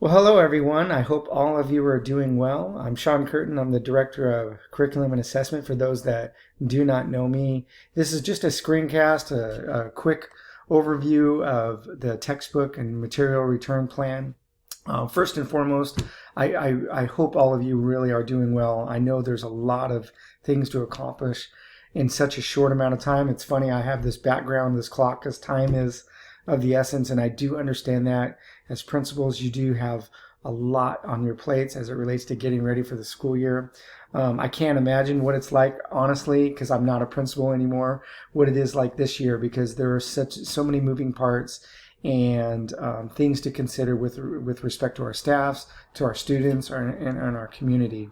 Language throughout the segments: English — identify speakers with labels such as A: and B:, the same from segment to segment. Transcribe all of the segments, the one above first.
A: Well, hello everyone. I hope all of you are doing well. I'm Sean Curtin. I'm the Director of Curriculum and Assessment for those that do not know me. This is just a screencast, a quick overview of the textbook and material return plan. First and foremost, I hope all of you really are doing well. I know there's a lot of things to accomplish in such a short amount of time. It's funny, I have this background, this clock, because time is of the essence, and I do understand that as principals, you do have a lot on your plates as it relates to getting ready for the school year. I can't imagine what it's like, honestly, because I'm not a principal anymore, what it is like this year, because there are so many moving parts and things to consider with respect to our staffs, to our students, and our community.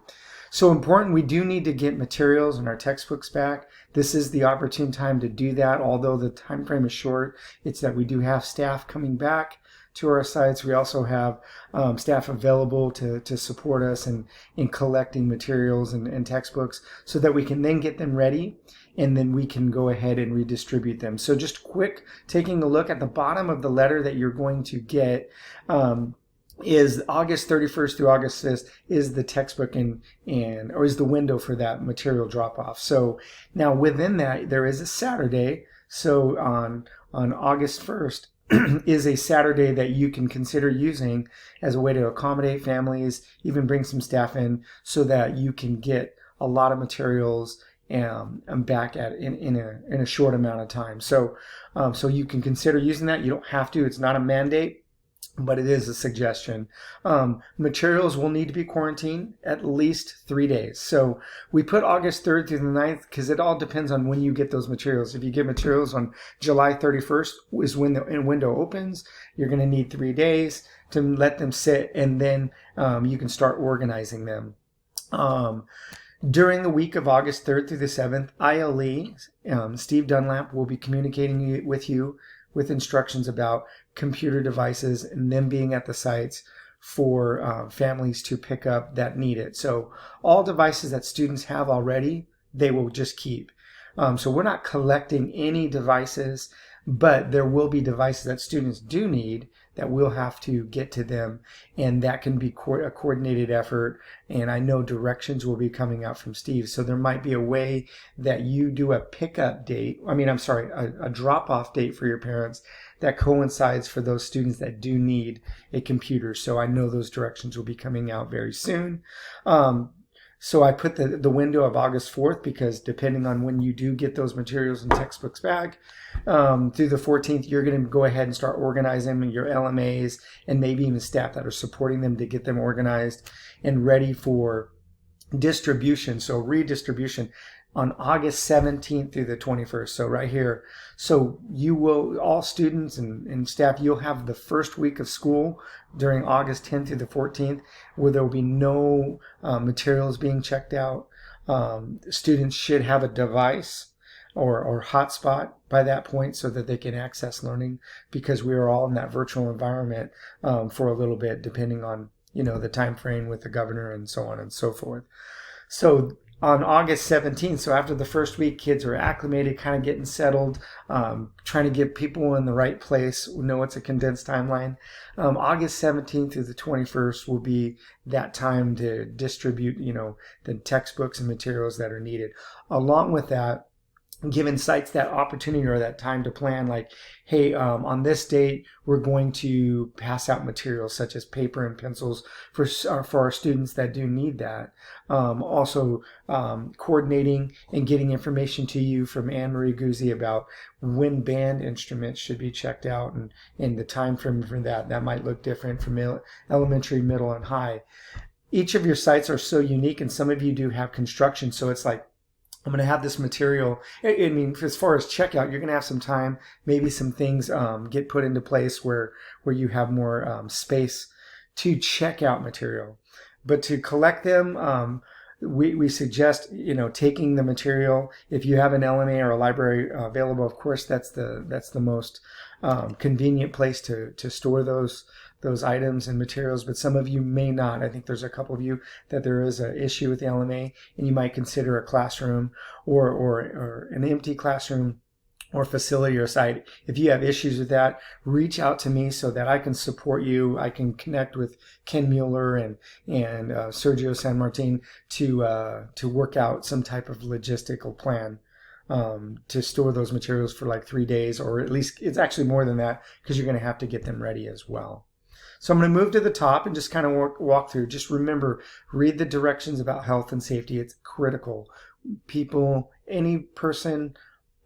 A: So important, we do need to get materials and our textbooks back. This is the opportune time to do that. Although the time frame is short, it's that we do have staff coming back to our sites. We also have staff available to support us in collecting materials and textbooks so that we can then get them ready and then we can go ahead and redistribute them. So just quick, taking a look at the bottom of the letter that you're going to get, is August 31st through August 5th is the textbook or is the window for that material drop off. So now within that there is a Saturday. So on August 1st is a Saturday that you can consider using as a way to accommodate families, even bring some staff in so that you can get a lot of materials back in a short amount of time. So you can consider using that. You don't have to. It's not a mandate, but it is a suggestion. Materials will need to be quarantined at least 3 days. So we put August 3rd through the 9th because it all depends on when you get those materials. If you get materials on July 31st is when the window opens, you're going to need 3 days to let them sit, and then you can start organizing them. During the week of August 3rd through the 7th, ILE, Steve Dunlap, will be communicating with you with instructions about computer devices and them being at the sites for families to pick up that need it. So all devices that students have already, they will just keep. So we're not collecting any devices, but there will be devices that students do need that we'll have to get to them, and that can be a coordinated effort. And I know directions will be coming out from Steve, so there might be a way that you do a pickup date, a drop-off date for your parents that coincides for those students that do need a computer. So I know those directions will be coming out very soon. So I put the window of August 4th because depending on when you do get those materials and textbooks back, through the 14th, you're going to go ahead and start organizing your LMAs and maybe even staff that are supporting them to get them organized and ready for distribution. So redistribution on August 17th through the 21st. So right here. So you will, all students and staff, you'll have the first week of school during August 10th through the 14th where there will be no materials being checked out. Students should have a device or hotspot by that point so that they can access learning, because we are all in that virtual environment for a little bit, depending on the time frame with the governor and so on and so forth. So on August 17th, so after the first week, kids are acclimated, kind of getting settled, trying to get people in the right place. We know it's a condensed timeline. August 17th through the 21st will be that time to distribute, the textbooks and materials that are needed. Along with that, giving sites that opportunity or that time to plan, like, hey, on this date, we're going to pass out materials such as paper and pencils for our students that do need that. Also, coordinating and getting information to you from Anne Marie Guzzi about when band instruments should be checked out and the time frame for that. That might look different from elementary, middle, and high. Each of your sites are so unique, and some of you do have construction, so it's like, I'm going to have this material. I mean, as far as checkout, you're going to have some time, maybe some things get put into place where you have more space to check out material. But to collect them, we suggest, taking the material. If you have an LMA or a library available, of course, that's the most convenient place to store those items and materials, but some of you may not. I think there's a couple of you that there is an issue with the LMA, and you might consider a classroom or an empty classroom or facility or site. If you have issues with that, reach out to me so that I can support you. I can connect with Ken Mueller and Sergio San Martin to work out some type of logistical plan to store those materials for like 3 days, or at least it's actually more than that because you're going to have to get them ready as well. So I'm going to move to the top and just kind of walk through. Just remember, read the directions about health and safety. It's critical. People, any person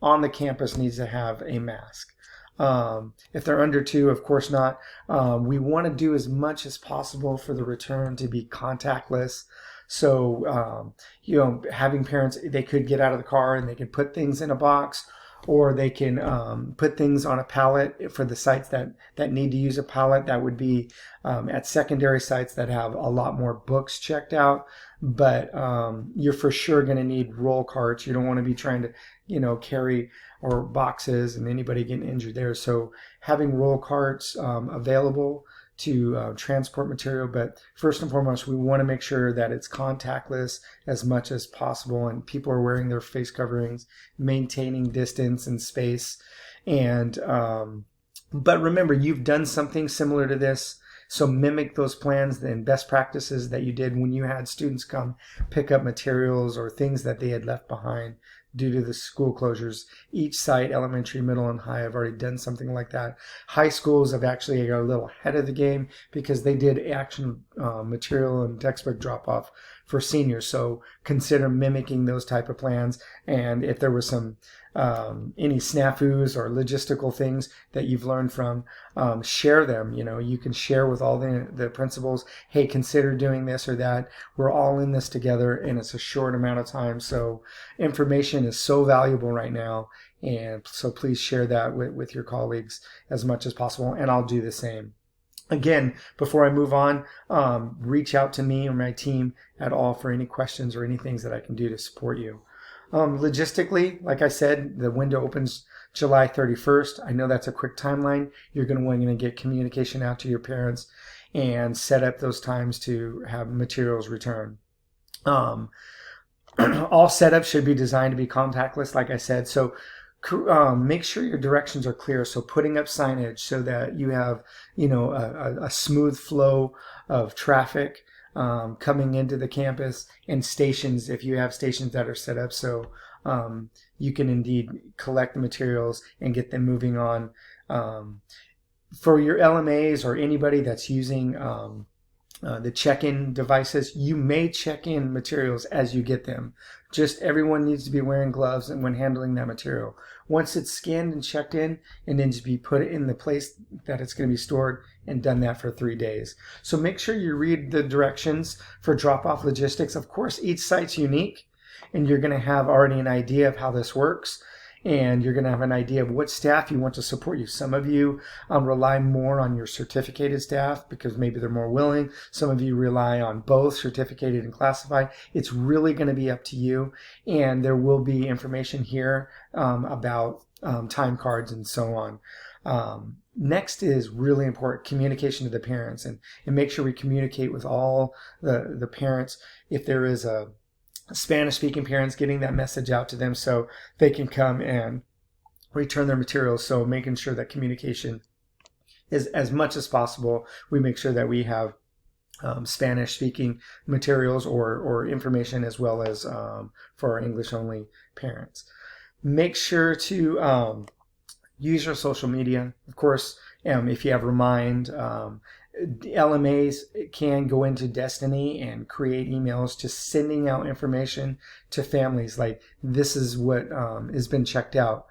A: on the campus needs to have a mask. If they're under 2, of course not. We want to do as much as possible for the return to be contactless. So, having parents, they could get out of the car and they can put things in a box, or they can put things on a pallet for the sites that need to use a pallet. That would be at secondary sites that have a lot more books checked out. But you're for sure going to need roll carts. You don't want to be trying to, carry or boxes and anybody getting injured there. So having roll carts available to transport material. But first and foremost, we want to make sure that it's contactless as much as possible, and people are wearing their face coverings, maintaining distance and space. And but remember, you've done something similar to this. So mimic those plans and best practices that you did when you had students come pick up materials or things that they had left behind due to the school closures. Each site, elementary, middle, and high, have already done something like that. High schools have actually got a little ahead of the game because they did action material and textbook drop-off for seniors. So consider mimicking those type of plans. And if there was some any snafus or logistical things that you've learned from, share them. You can share with all the principals, hey, consider doing this or that. We're all in this together, and it's a short amount of time. So information is so valuable right now. And so please share that with your colleagues as much as possible, and I'll do the same. Again, before I move on, reach out to me or my team at all for any questions or any things that I can do to support you. Logistically, like I said, the window opens July 31st. I know that's a quick timeline. You're going to want to get communication out to your parents and set up those times to have materials returned. All setups should be designed to be contactless, like I said. So make sure your directions are clear. So putting up signage so that you have, a smooth flow of traffic coming into the campus, and stations, if you have stations that are set up so you can indeed collect the materials and get them moving on. For your LMAs or anybody that's using the check-in devices, you may check in materials as you get them. Just everyone needs to be wearing gloves and when handling that material. Once it's scanned and checked in, and then to be put in the place that it's going to be stored, and done that for 3 days. So make sure you read the directions for drop-off logistics. Of course, each site's unique, and you're going to have already an idea of how this works. And you're going to have an idea of what staff you want to support you. Some of you rely more on your certificated staff because maybe they're more willing. Some of you rely on both certificated and classified. It's really going to be up to you. And there will be information here about time cards and so on. Next is really important, communication to the parents, and make sure we communicate with all the parents. If there is a Spanish-speaking parents, getting that message out to them so they can come and return their materials. So making sure that communication is as much as possible. We make sure that we have Spanish-speaking materials or information, as well as for our English-only parents. Make sure to use your social media. Of course, if you have Remind, LMAs can go into Destiny and create emails just sending out information to families like, this is what has been checked out.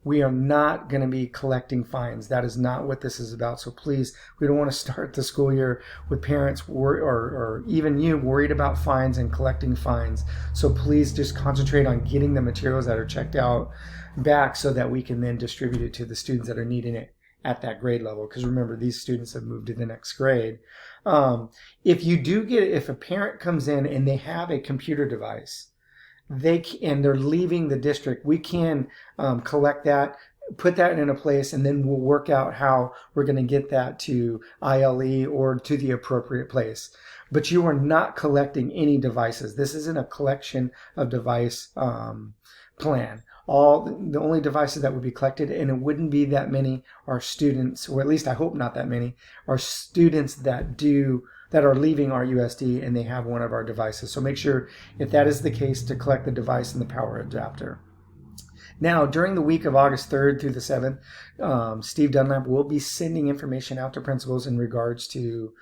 A: We are not going to be collecting fines. That is not what this is about. So please, we don't want to start the school year with parents or even you worried about fines and collecting fines. So please just concentrate on getting the materials that are checked out back so that we can then distribute it to the students that are needing it at that grade level. Because remember, these students have moved to the next grade. If a parent comes in and they have a computer device, they're leaving the district, we can collect that, put that in a place, and then we'll work out how we're going to get that to ILE or to the appropriate place. But you are not collecting any devices. This isn't a collection of device plan. All the only devices that would be collected, and it wouldn't be that many, are students, or at least I hope not that many, are students that are leaving RUSD and they have one of our devices. So make sure, if that is the case, to collect the device and the power adapter. Now, during the week of August 3rd through the 7th, Steve Dunlap will be sending information out to principals in regards to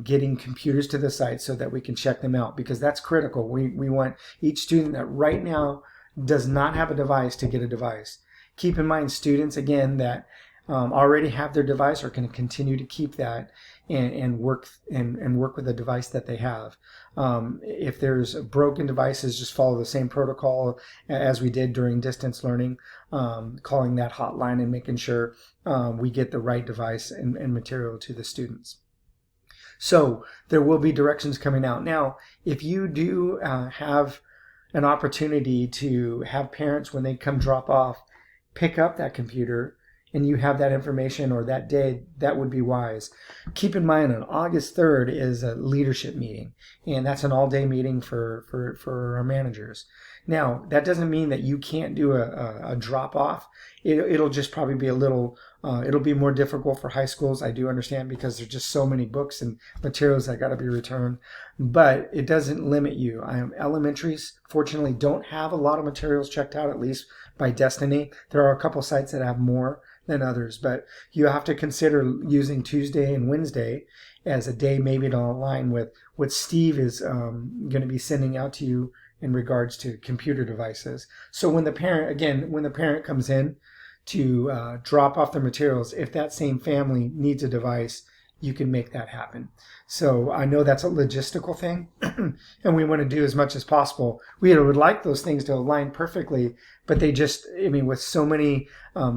A: getting computers to the site so that we can check them out, because that's critical. We want each student that right now does not have a device to get a device. Keep in mind, students, again, that already have their device are going to continue to keep that and work with the device that they have. If there's broken devices, just follow the same protocol as we did during distance learning, calling that hotline and making sure we get the right device and material to the students. So there will be directions coming out. Now, if you do have an opportunity to have parents, when they come drop off, pick up that computer, and you have that information or that day, that would be wise. Keep in mind, on August 3rd is a leadership meeting, and that's an all-day meeting for our managers. Now, that doesn't mean that you can't do a drop-off. It'll just probably be a little, it'll be more difficult for high schools, I do understand, because there's just so many books and materials that got to be returned. But it doesn't limit you. Elementaries, fortunately, don't have a lot of materials checked out, at least by Destiny. There are a couple sites that have more than others, but you have to consider using Tuesday and Wednesday as a day maybe to align with what Steve is going to be sending out to you in regards to computer devices. So when the parent comes in to drop off their materials, if that same family needs a device, you can make that happen. So I know that's a logistical thing, and we want to do as much as possible. We would like those things to align perfectly, but they just, with so many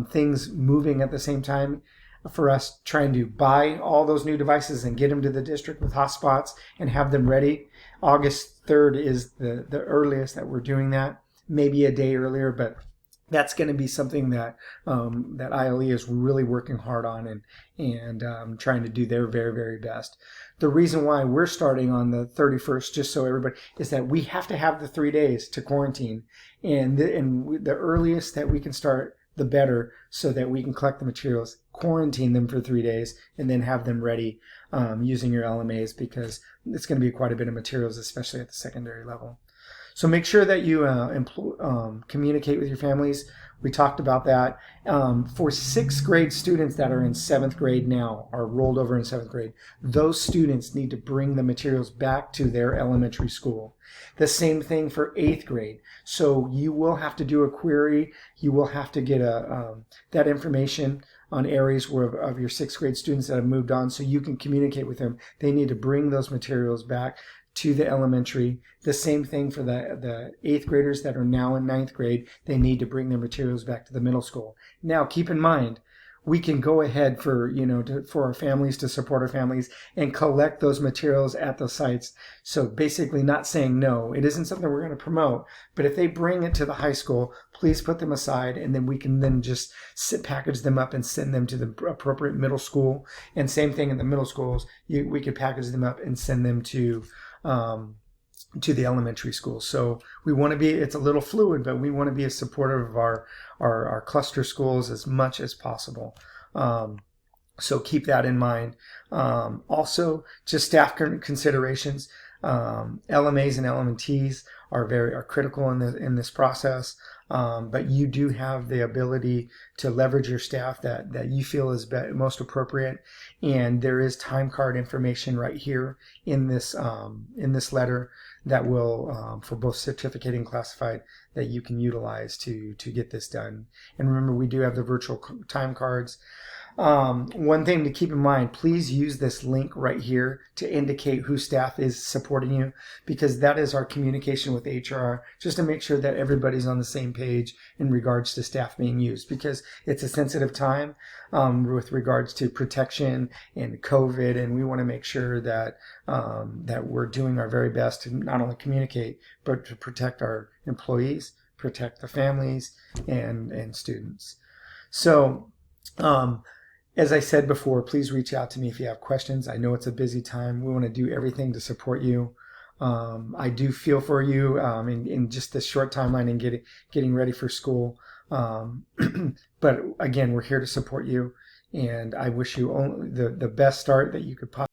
A: things moving at the same time, for us trying to buy all those new devices and get them to the district with hotspots and have them ready, August 3rd is the earliest that we're doing that. Maybe a day earlier, but that's going to be something that that ILE is really working hard on and trying to do their very, very best. The reason why we're starting on the 31st, just so everybody, is that we have to have the 3 days to quarantine, and the earliest that we can start, the better, so that we can collect the materials, quarantine them for 3 days, and then have them ready using your LMAs, because it's going to be quite a bit of materials, especially at the secondary level. So make sure that you communicate with your families. We talked about that. For 6th grade students that are in 7th grade now, are rolled over in 7th grade, those students need to bring the materials back to their elementary school. The same thing for 8th grade. So you will have to do a query. You will have to get that information on areas of your 6th grade students that have moved on, so you can communicate with them. They need to bring those materials back to the elementary. The same thing for the 8th graders that are now in 9th grade. They need to bring their materials back to the middle school. Now, keep in mind, we can go ahead for our families, to support our families, and collect those materials at the sites. So basically not saying no. It isn't something we're going to promote, but if they bring it to the high school, please put them aside, and then we can then just package them up and send them to the appropriate middle school. And same thing in the middle schools, we could package them up and send them to the elementary school. So we want to be, it's a little fluid, but we want to be as supportive of our cluster schools as much as possible. So keep that in mind. Also, just staff considerations. LMAs and LMTs are critical in this process. But you do have the ability to leverage your staff that you feel is most appropriate, and there is time card information right here in this letter that will for both certificate and classified, that you can utilize to get this done. And remember, we do have the virtual time cards. One thing to keep in mind, please use this link right here to indicate who staff is supporting you, because that is our communication with HR, just to make sure that everybody's on the same page in regards to staff being used, because it's a sensitive time with regards to protection and COVID, and we want to make sure that that we're doing our very best to not only communicate, but to protect our employees, protect the families and students. So as I said before, please reach out to me if you have questions. I know it's a busy time. We want to do everything to support you. I do feel for you in just this short timeline and getting ready for school. But again, we're here to support you, and I wish you only the best start that you could possibly.